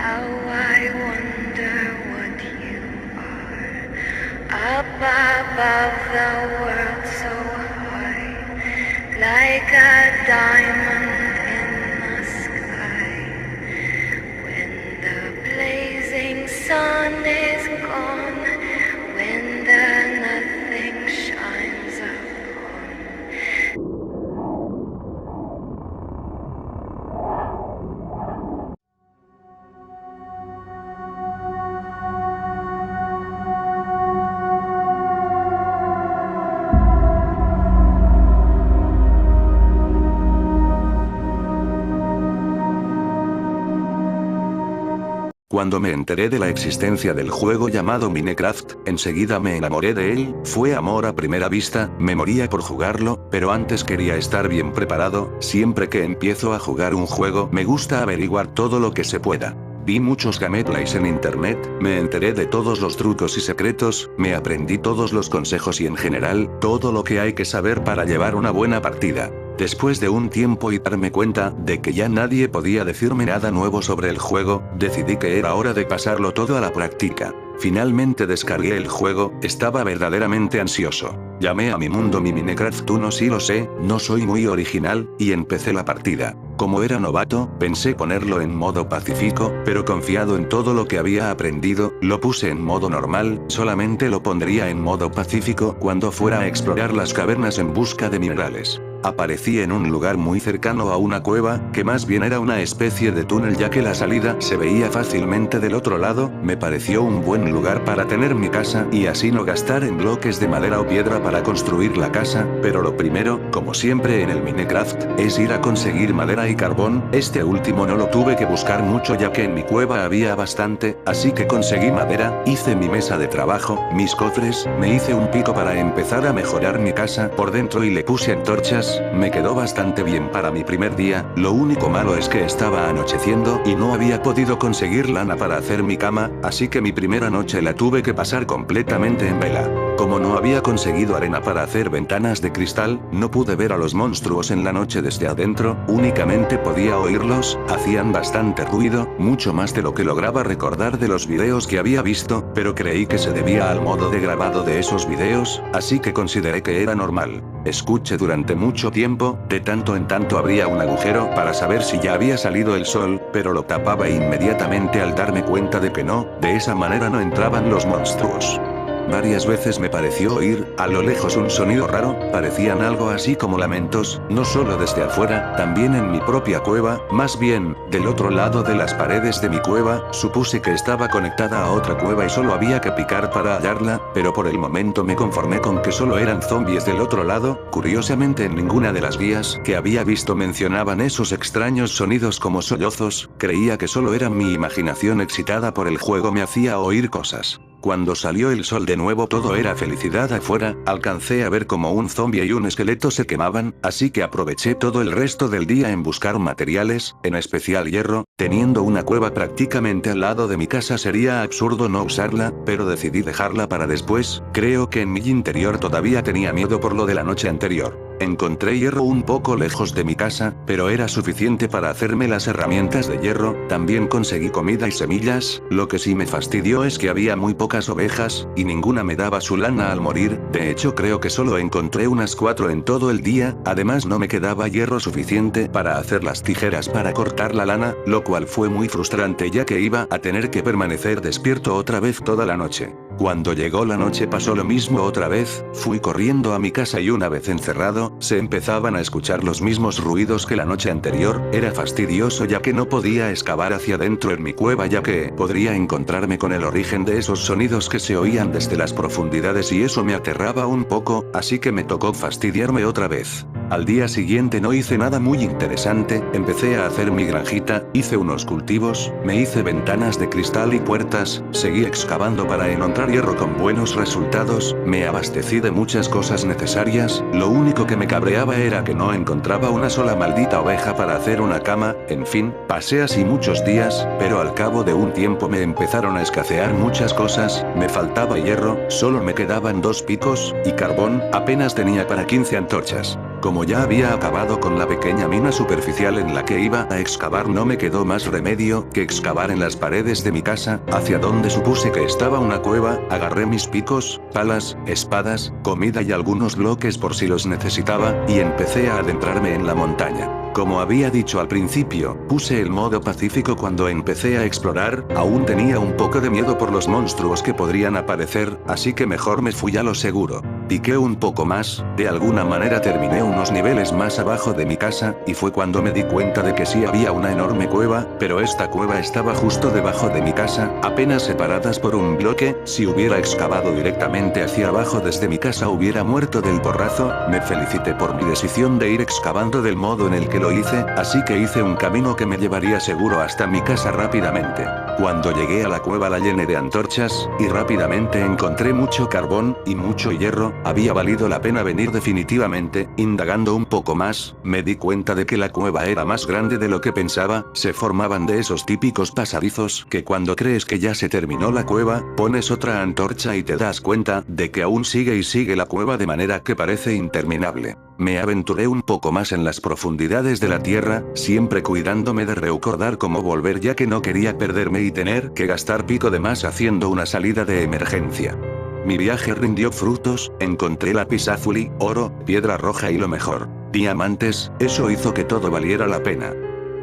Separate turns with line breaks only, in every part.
How I wonder what you are, up above the world so high, like a diamond in the sky. When the blazing sun is gone, when the nothing shines upon.
Cuando me enteré de la existencia del juego llamado Minecraft, enseguida me enamoré de él, fue amor a primera vista, me moría por jugarlo, pero antes quería estar bien preparado, siempre que empiezo a jugar un juego me gusta averiguar todo lo que se pueda. Vi muchos gameplays en internet, me enteré de todos los trucos y secretos, me aprendí todos los consejos y en general, todo lo que hay que saber para llevar una buena partida. Después de un tiempo y darme cuenta de que ya nadie podía decirme nada nuevo sobre el juego, decidí que era hora de pasarlo todo a la práctica. Finalmente descargué el juego, estaba verdaderamente ansioso. Llamé a mi mundo mi Minecraft 1, sí lo sé, no soy muy original, y empecé la partida. Como era novato, pensé ponerlo en modo pacífico, pero confiado en todo lo que había aprendido, lo puse en modo normal, solamente lo pondría en modo pacífico cuando fuera a explorar las cavernas en busca de minerales. Aparecí en un lugar muy cercano a una cueva, que más bien era una especie de túnel ya que la salida se veía fácilmente del otro lado, me pareció un buen lugar para tener mi casa y así no gastar en bloques de madera o piedra para construir la casa, pero lo primero, como siempre en el Minecraft, es ir a conseguir madera y carbón, este último no lo tuve que buscar mucho ya que en mi cueva había bastante, así que conseguí madera, hice mi mesa de trabajo, mis cofres, me hice un pico para empezar a mejorar mi casa por dentro y le puse antorchas. Me quedó bastante bien para mi primer día, lo único malo es que estaba anocheciendo y no había podido conseguir lana para hacer mi cama, así que mi primera noche la tuve que pasar completamente en vela. Como no había conseguido arena para hacer ventanas de cristal, no pude ver a los monstruos en la noche desde adentro, únicamente podía oírlos, hacían bastante ruido, mucho más de lo que lograba recordar de los videos que había visto, pero creí que se debía al modo de grabado de esos videos, así que consideré que era normal. Escuché durante mucho tiempo, de tanto en tanto abría un agujero para saber si ya había salido el sol, pero lo tapaba inmediatamente al darme cuenta de que no, de esa manera no entraban los monstruos. Varias veces me pareció oír, a lo lejos un sonido raro, parecían algo así como lamentos, no solo desde afuera, también en mi propia cueva, más bien, del otro lado de las paredes de mi cueva, supuse que estaba conectada a otra cueva y solo había que picar para hallarla, pero por el momento me conformé con que solo eran zombies del otro lado, curiosamente en ninguna de las guías que había visto mencionaban esos extraños sonidos como sollozos, creía que solo era mi imaginación excitada por el juego me hacía oír cosas. Cuando salió el sol de nuevo todo era felicidad afuera, alcancé a ver como un zombie y un esqueleto se quemaban, así que aproveché todo el resto del día en buscar materiales, en especial hierro, teniendo una cueva prácticamente al lado de mi casa sería absurdo no usarla, pero decidí dejarla para después, creo que en mi interior todavía tenía miedo por lo de la noche anterior. Encontré hierro un poco lejos de mi casa, pero era suficiente para hacerme las herramientas de hierro, también conseguí comida y semillas, lo que sí me fastidió es que había muy pocas ovejas, y ninguna me daba su lana al morir, de hecho creo que solo encontré unas 4 en todo el día, además no me quedaba hierro suficiente para hacer las tijeras para cortar la lana, lo cual fue muy frustrante ya que iba a tener que permanecer despierto otra vez toda la noche. Cuando llegó la noche pasó lo mismo otra vez, fui corriendo a mi casa y una vez encerrado, se empezaban a escuchar los mismos ruidos que la noche anterior, era fastidioso ya que no podía excavar hacia adentro en mi cueva ya que podría encontrarme con el origen de esos sonidos que se oían desde las profundidades y eso me aterraba un poco, así que me tocó fastidiarme otra vez. Al día siguiente no hice nada muy interesante, empecé a hacer mi granjita, hice unos cultivos, me hice ventanas de cristal y puertas, seguí excavando para encontrar hierro con buenos resultados, me abastecí de muchas cosas necesarias, lo único que me cabreaba era que no encontraba una sola maldita oveja para hacer una cama, en fin, pasé así muchos días, pero al cabo de un tiempo me empezaron a escasear muchas cosas, me faltaba hierro, solo me quedaban 2 picos, y carbón, apenas tenía para 15 antorchas. Como ya había acabado con la pequeña mina superficial en la que iba a excavar, no me quedó más remedio que excavar en las paredes de mi casa, hacia donde supuse que estaba una cueva. Agarré mis picos, palas, espadas, comida y algunos bloques por si los necesitaba, y empecé a adentrarme en la montaña. Como había dicho al principio, puse el modo pacífico cuando empecé a explorar. Aún tenía un poco de miedo por los monstruos que podrían aparecer, así que mejor me fui a lo seguro. Piqué un poco más, de alguna manera terminé unos niveles más abajo de mi casa, y fue cuando me di cuenta de que sí había una enorme cueva, pero esta cueva estaba justo debajo de mi casa, apenas separadas por un bloque. Si hubiera excavado directamente hacia abajo desde mi casa hubiera muerto del porrazo. Me felicité por mi decisión de ir excavando del modo en el que lo hice, así que hice un camino que me llevaría seguro hasta mi casa rápidamente. Cuando llegué a la cueva la llené de antorchas, y rápidamente encontré mucho carbón, y mucho hierro. Había valido la pena venir definitivamente. Indagando un poco más, me di cuenta de que la cueva era más grande de lo que pensaba. Se formaban de esos típicos pasadizos que cuando crees que ya se terminó la cueva, pones otra antorcha y te das cuenta de que aún sigue y sigue la cueva de manera que parece interminable. Me aventuré un poco más en las profundidades de la tierra, siempre cuidándome de recordar cómo volver, ya que no quería perderme y tener que gastar pico de más haciendo una salida de emergencia. Mi viaje rindió frutos, encontré lapislázuli, oro, piedra roja y lo mejor, diamantes. Eso hizo que todo valiera la pena.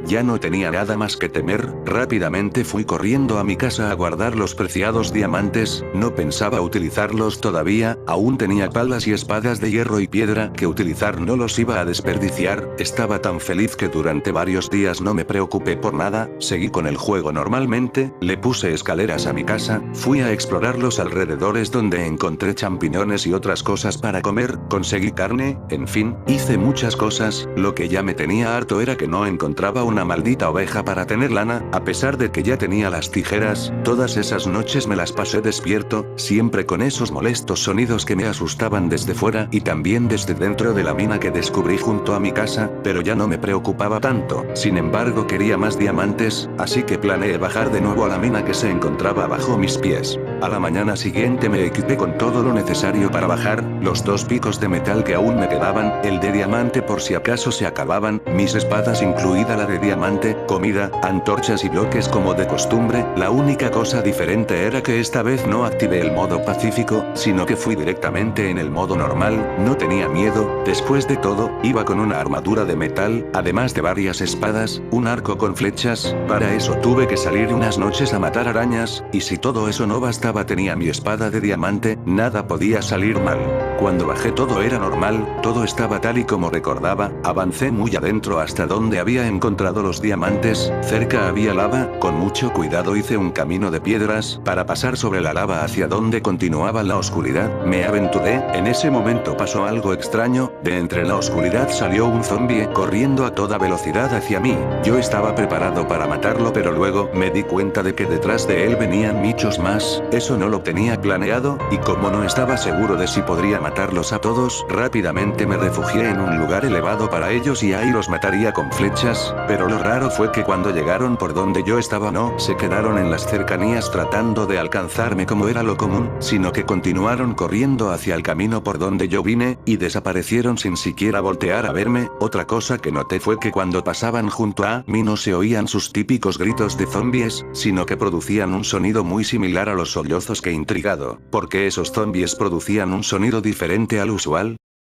Ya no tenía nada más que temer. Rápidamente fui corriendo a mi casa a guardar los preciados diamantes. No pensaba utilizarlos todavía, aún tenía palas y espadas de hierro y piedra que utilizar, no los iba a desperdiciar. Estaba tan feliz que durante varios días no me preocupé por nada, seguí con el juego normalmente. Le puse escaleras a mi casa, fui a explorar los alrededores donde encontré champiñones y otras cosas para comer, conseguí carne, en fin, hice muchas cosas. Lo que ya me tenía harto era que no encontraba una maldita oveja para tener lana, a pesar de que ya tenía las tijeras. Todas esas noches me las pasé despierto, siempre con esos molestos sonidos que me asustaban desde fuera y también desde dentro de la mina que descubrí junto a mi casa, pero ya no me preocupaba tanto. Sin embargo, quería más diamantes, así que planeé bajar de nuevo a la mina que se encontraba bajo mis pies. A la mañana siguiente me equipé con todo lo necesario para bajar, los 2 picos de metal que aún me quedaban, el de diamante por si acaso se acababan, mis espadas incluida la de diamante, comida, antorchas y bloques como de costumbre. La única cosa diferente era que esta vez no activé el modo pacífico, sino que fui directamente en el modo normal. No tenía miedo, después de todo, iba con una armadura de metal, además de varias espadas, un arco con flechas. Para eso tuve que salir unas noches a matar arañas, y si todo eso no bastaba tenía mi espada de diamante. Nada podía salir mal. Cuando bajé todo era normal, todo estaba tal y como recordaba. Avancé muy adentro hasta donde había encontrado los diamantes. Cerca había lava, con mucho cuidado hice un camino de piedras para pasar sobre la lava hacia donde continuaba la oscuridad. Me aventuré. En ese momento pasó algo extraño. De entre la oscuridad salió un zombie corriendo a toda velocidad hacia mí. Yo estaba preparado para matarlo, pero luego me di cuenta de que detrás de él venían muchos más. Eso no lo tenía planeado, y como no estaba seguro de si podría matarlos a todos, rápidamente me refugié en un lugar elevado para ellos y ahí los mataría con flechas. Pero lo raro fue que cuando llegaron por donde yo estaba no se quedaron en las cercanías tratando de alcanzarme como era lo común, sino que continuaron corriendo hacia el camino por donde yo vine, y desaparecieron sin siquiera voltear a verme. Otra cosa que noté fue que cuando pasaban junto a mí no se oían sus típicos gritos de zombies, sino que producían un sonido muy similar a los sollozos. Que intrigado, ¿por qué esos zombies producían un sonido diferente al usual?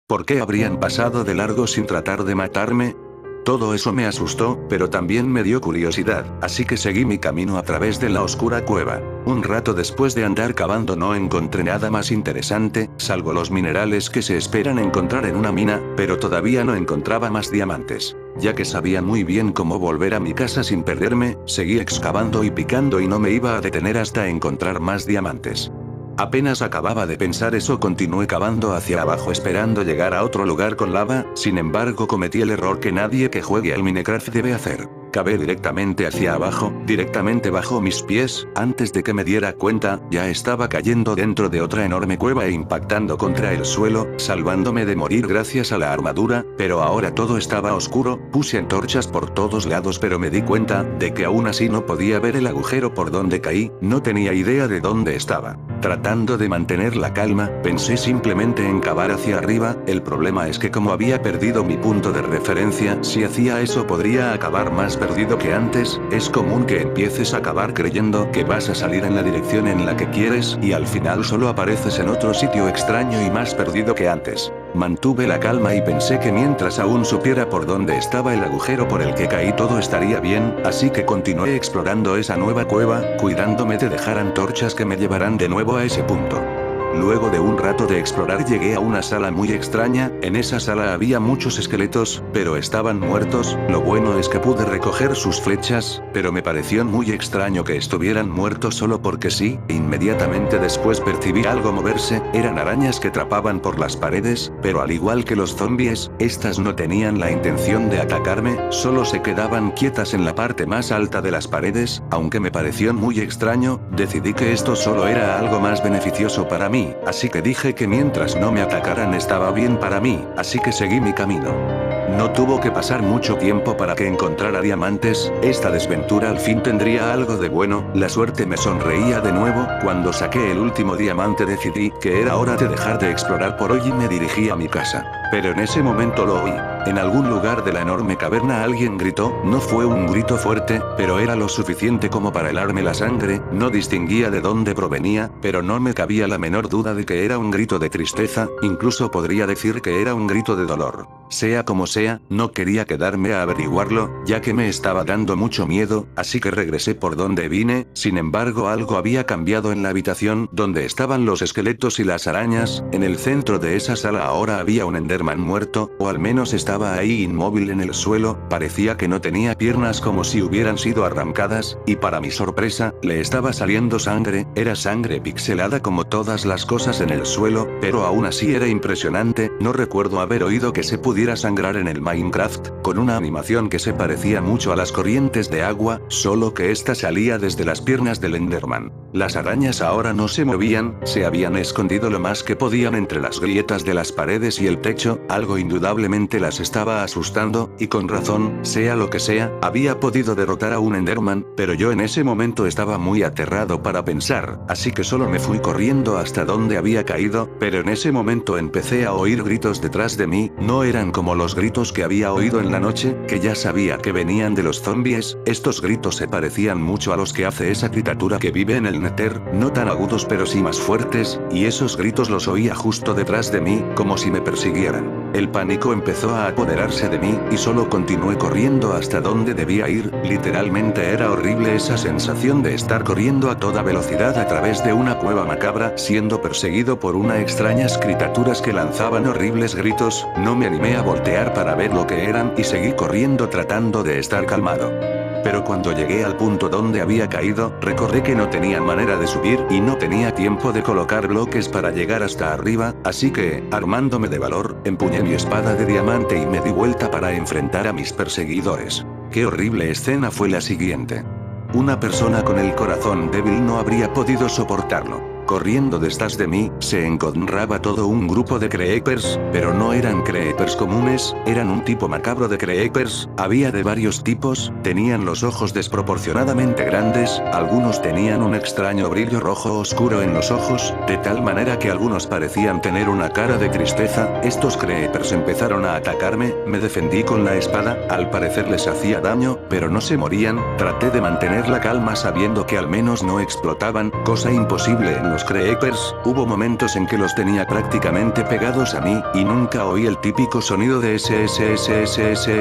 ¿Por qué habrían pasado de largo sin tratar de matarme? Todo eso me asustó, pero también me dio curiosidad, así que seguí mi camino a través de la oscura cueva. Un rato después de andar cavando no encontré nada más interesante, salvo los minerales que se esperan encontrar en una mina, pero todavía no encontraba más diamantes. Ya que sabía muy bien cómo volver a mi casa sin perderme, seguí excavando y picando y no me iba a detener hasta encontrar más diamantes. Apenas acababa de pensar eso, continué cavando hacia abajo esperando llegar a otro lugar con lava. Sin embargo, cometí el error que nadie que juegue al Minecraft debe hacer. cavé directamente hacia abajo, directamente bajo mis pies, antes de que me diera cuenta, ya estaba cayendo dentro de otra enorme cueva e impactando contra el suelo, salvándome de morir gracias a la armadura, pero ahora todo estaba oscuro, puse antorchas por todos lados pero me di cuenta, de que aún así no podía ver el agujero por donde caí, no tenía idea de dónde estaba. Tratando de mantener la calma, pensé simplemente en cavar hacia arriba, el problema es que como había perdido mi punto de referencia, si hacía eso podría acabar más perdido que antes, es común que empieces a cavar creyendo que vas a salir en la dirección en la que quieres y al final solo apareces en otro sitio extraño y más perdido que antes. Mantuve la calma y pensé que mientras aún supiera por dónde estaba el agujero por el que caí todo estaría bien, así que continué explorando esa nueva cueva, cuidándome de dejar antorchas que me llevarán de nuevo a ese punto. Luego de un rato de explorar llegué a una sala muy extraña, en esa sala había muchos esqueletos, pero estaban muertos, lo bueno es que pude recoger sus flechas, pero me pareció muy extraño que estuvieran muertos solo porque sí, inmediatamente después percibí algo moverse, eran arañas que trapaban por las paredes, pero al igual que los zombies, estas no tenían la intención de atacarme, solo se quedaban quietas en la parte más alta de las paredes, aunque me pareció muy extraño, decidí que esto solo era algo más beneficioso para mí. Así que dije que mientras no me atacaran estaba bien para mí, así que seguí mi camino. No tuvo que pasar mucho tiempo para que encontrara diamantes, esta desventura al fin tendría algo de bueno, la suerte me sonreía de nuevo, cuando saqué el último diamante decidí que era hora de dejar de explorar por hoy y me dirigí a mi casa. Pero en ese momento lo oí. En algún lugar de la enorme caverna alguien gritó, no fue un grito fuerte, pero era lo suficiente como para helarme la sangre, no distinguía de dónde provenía, pero no me cabía la menor duda de que era un grito de tristeza, incluso podría decir que era un grito de dolor. Sea como sea, no quería quedarme a averiguarlo, ya que me estaba dando mucho miedo, así que regresé por donde vine, sin embargo algo había cambiado en la habitación donde estaban los esqueletos y las arañas, en el centro de esa sala ahora había un Enderman muerto, o al menos estaba ahí inmóvil en el suelo, parecía que no tenía piernas como si hubieran sido arrancadas, y para mi sorpresa, le estaba saliendo sangre, era sangre pixelada como todas las cosas en el suelo, pero aún así era impresionante, no recuerdo haber oído que se pudiera sangrar en el Minecraft, con una animación que se parecía mucho a las corrientes de agua, solo que esta salía desde las piernas del Enderman. Las arañas ahora no se movían, se habían escondido lo más que podían entre las grietas de las paredes y el techo, algo indudablemente las estaba asustando, y con razón, sea lo que sea, había podido derrotar a un Enderman, pero yo en ese momento estaba muy aterrado para pensar, así que solo me fui corriendo hasta donde había caído, pero en ese momento empecé a oír gritos detrás de mí, no eran como los gritos que había oído en la noche, que ya sabía que venían de los zombies, estos gritos se parecían mucho a los que hace esa criatura que vive en el Nether, no tan agudos pero sí más fuertes, y esos gritos los oía justo detrás de mí, como si me persiguieran. El pánico empezó a apoderarse de mí, y solo continué corriendo hasta donde debía ir, literalmente era horrible esa sensación de estar corriendo a toda velocidad a través de una cueva macabra, siendo perseguido por unas extrañas criaturas que lanzaban horribles gritos, no me animé a voltear para ver lo que eran y seguí corriendo tratando de estar calmado. Pero cuando llegué al punto donde había caído, recordé que no tenía manera de subir y no tenía tiempo de colocar bloques para llegar hasta arriba, así que, armándome de valor, empuñé mi espada de diamante y me di vuelta para enfrentar a mis perseguidores. Qué horrible escena fue la siguiente. Una persona con el corazón débil no habría podido soportarlo. Corriendo detrás de mí, se encontraba todo un grupo de creepers, pero no eran creepers comunes, eran un tipo macabro de creepers, había de varios tipos, tenían los ojos desproporcionadamente grandes, algunos tenían un extraño brillo rojo oscuro en los ojos, de tal manera que algunos parecían tener una cara de tristeza, estos creepers empezaron a atacarme, me defendí con la espada, al parecer les hacía daño, pero no se morían, traté de mantener la calma sabiendo que al menos no explotaban, cosa imposible en los creepers, hubo momentos en que los tenía prácticamente pegados a mí, y nunca oí el típico sonido de SSSSSSSS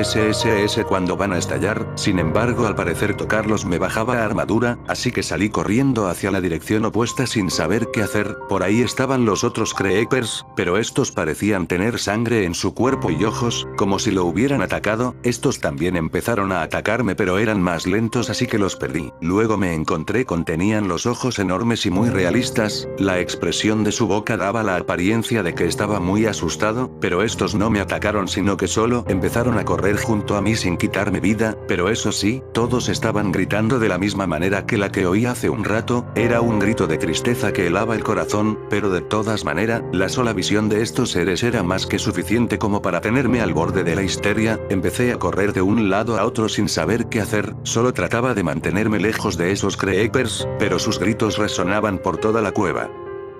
cuando van a estallar, sin embargo al parecer tocarlos me bajaba armadura, así que salí corriendo hacia la dirección opuesta sin saber qué hacer, por ahí estaban los otros creepers, pero estos parecían tener sangre en su cuerpo y ojos, como si lo hubieran atacado, estos también empezaron a atacarme pero eran más lentos así que los perdí, luego me encontré con tenían los ojos enormes y muy realistas, vistas, la expresión de su boca daba la apariencia de que estaba muy asustado, pero estos no me atacaron sino que solo empezaron a correr junto a mí sin quitarme vida, pero eso sí, todos estaban gritando de la misma manera que la que oí hace un rato, era un grito de tristeza que helaba el corazón, pero de todas maneras, la sola visión de estos seres era más que suficiente como para tenerme al borde de la histeria. Empecé a correr de un lado a otro sin saber qué hacer, solo trataba de mantenerme lejos de esos creepers, pero sus gritos resonaban por toda la cueva.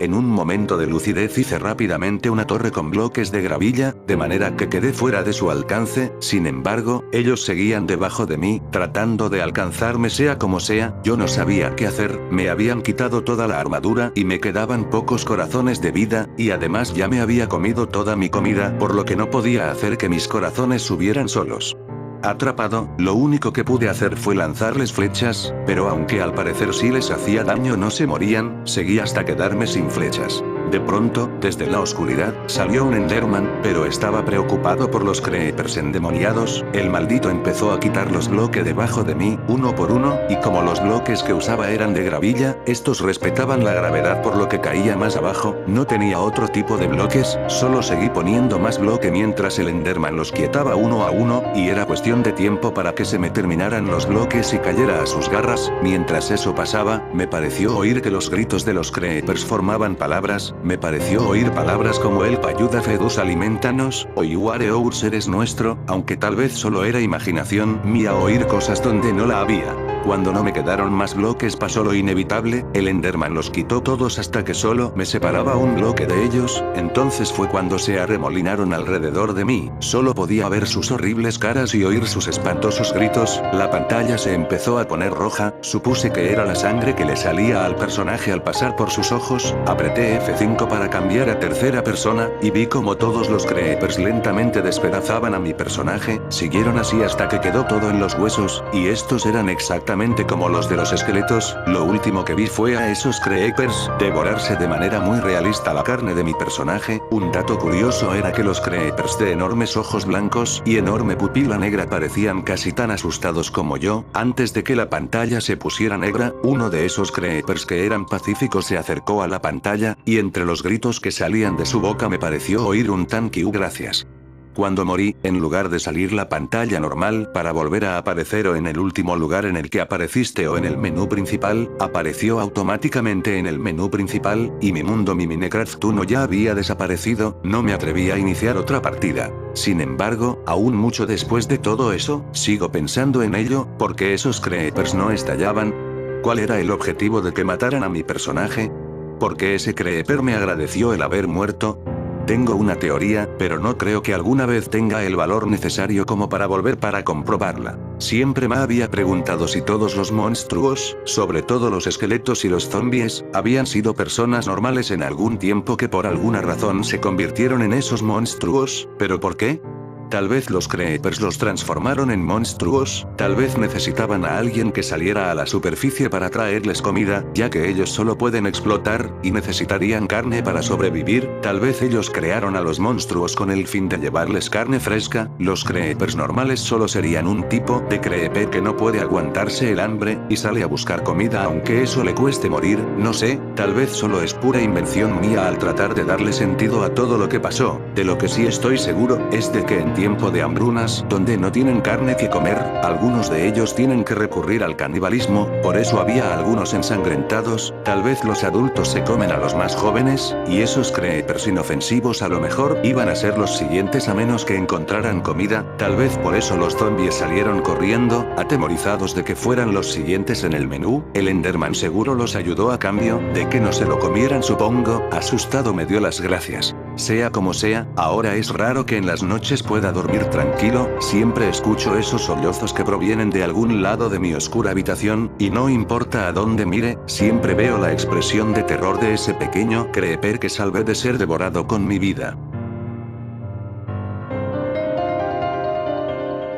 En un momento de lucidez hice rápidamente una torre con bloques de gravilla, de manera que quedé fuera de su alcance. Sin embargo, ellos seguían debajo de mí, tratando de alcanzarme sea como sea. Yo no sabía qué hacer, me habían quitado toda la armadura y me quedaban pocos corazones de vida, y además ya me había comido toda mi comida, por lo que no podía hacer que mis corazones subieran solos. Atrapado, lo único que pude hacer fue lanzarles flechas, pero aunque al parecer sí les hacía daño no se morían, seguí hasta quedarme sin flechas. De pronto, desde la oscuridad, salió un Enderman, pero estaba preocupado por los creepers endemoniados. El maldito empezó a quitar los bloques debajo de mí, uno por uno, y como los bloques que usaba eran de gravilla, estos respetaban la gravedad por lo que caía más abajo. No tenía otro tipo de bloques, solo seguí poniendo más bloque mientras el Enderman los quietaba uno a uno, y era cuestión de tiempo para que se me terminaran los bloques y cayera a sus garras. Mientras eso pasaba, me pareció oír que los gritos de los creepers formaban palabras. Me pareció oír palabras como "Help, ayuda, Fedus, alimentanos", o "You are ours, eres nuestro", aunque tal vez solo era imaginación mía oír cosas donde no la había. Cuando no me quedaron más bloques pasó lo inevitable, el Enderman los quitó todos hasta que solo me separaba un bloque de ellos, entonces fue cuando se arremolinaron alrededor de mí, solo podía ver sus horribles caras y oír sus espantosos gritos. La pantalla se empezó a poner roja, supuse que era la sangre que le salía al personaje al pasar por sus ojos, apreté F5 para cambiar a tercera persona, y vi como todos los creepers lentamente despedazaban a mi personaje, siguieron así hasta que quedó todo en los huesos, y estos eran exactamente como los de los esqueletos. Lo último que vi fue a esos creepers devorarse de manera muy realista la carne de mi personaje. Un dato curioso era que los creepers de enormes ojos blancos y enorme pupila negra parecían casi tan asustados como yo. Antes de que la pantalla se pusiera negra, uno de esos creepers que eran pacíficos se acercó a la pantalla, y entre los gritos que salían de su boca me pareció oír un "thank you, gracias". Cuando morí, en lugar de salir la pantalla normal para volver a aparecer o en el último lugar en el que apareciste o en el menú principal, apareció automáticamente en el menú principal, y mi mundo mi Minecraft 1 ya había desaparecido. No me atreví a iniciar otra partida. Sin embargo, aún mucho después de todo eso, sigo pensando en ello, porque esos creepers no estallaban. ¿Cuál era el objetivo de que mataran a mi personaje? ¿Por qué ese creeper me agradeció el haber muerto? Tengo una teoría, pero no creo que alguna vez tenga el valor necesario como para volver para comprobarla. Siempre me había preguntado si todos los monstruos, sobre todo los esqueletos y los zombies, habían sido personas normales en algún tiempo que por alguna razón se convirtieron en esos monstruos, ¿pero por qué? Tal vez los creepers los transformaron en monstruos, tal vez necesitaban a alguien que saliera a la superficie para traerles comida, ya que ellos solo pueden explotar, y necesitarían carne para sobrevivir. Tal vez ellos crearon a los monstruos con el fin de llevarles carne fresca. Los creepers normales solo serían un tipo de creeper que no puede aguantarse el hambre, y sale a buscar comida aunque eso le cueste morir. No sé, tal vez solo es pura invención mía al tratar de darle sentido a todo lo que pasó. De lo que sí estoy seguro, es de que en tiempo de hambrunas, donde no tienen carne que comer, algunos de ellos tienen que recurrir al canibalismo, por eso había algunos ensangrentados. Tal vez los adultos se comen a los más jóvenes, y esos creepers inofensivos a lo mejor iban a ser los siguientes a menos que encontraran comida. Tal vez por eso los zombies salieron corriendo, atemorizados de que fueran los siguientes en el menú. El Enderman seguro los ayudó a cambio de que no se lo comieran, supongo. Asustado me dio las gracias. Sea como sea, ahora es raro que en las noches pueda dormir tranquilo, siempre escucho esos sollozos que provienen de algún lado de mi oscura habitación, y no importa a dónde mire, siempre veo la expresión de terror de ese pequeño creeper que salvé de ser devorado con mi vida.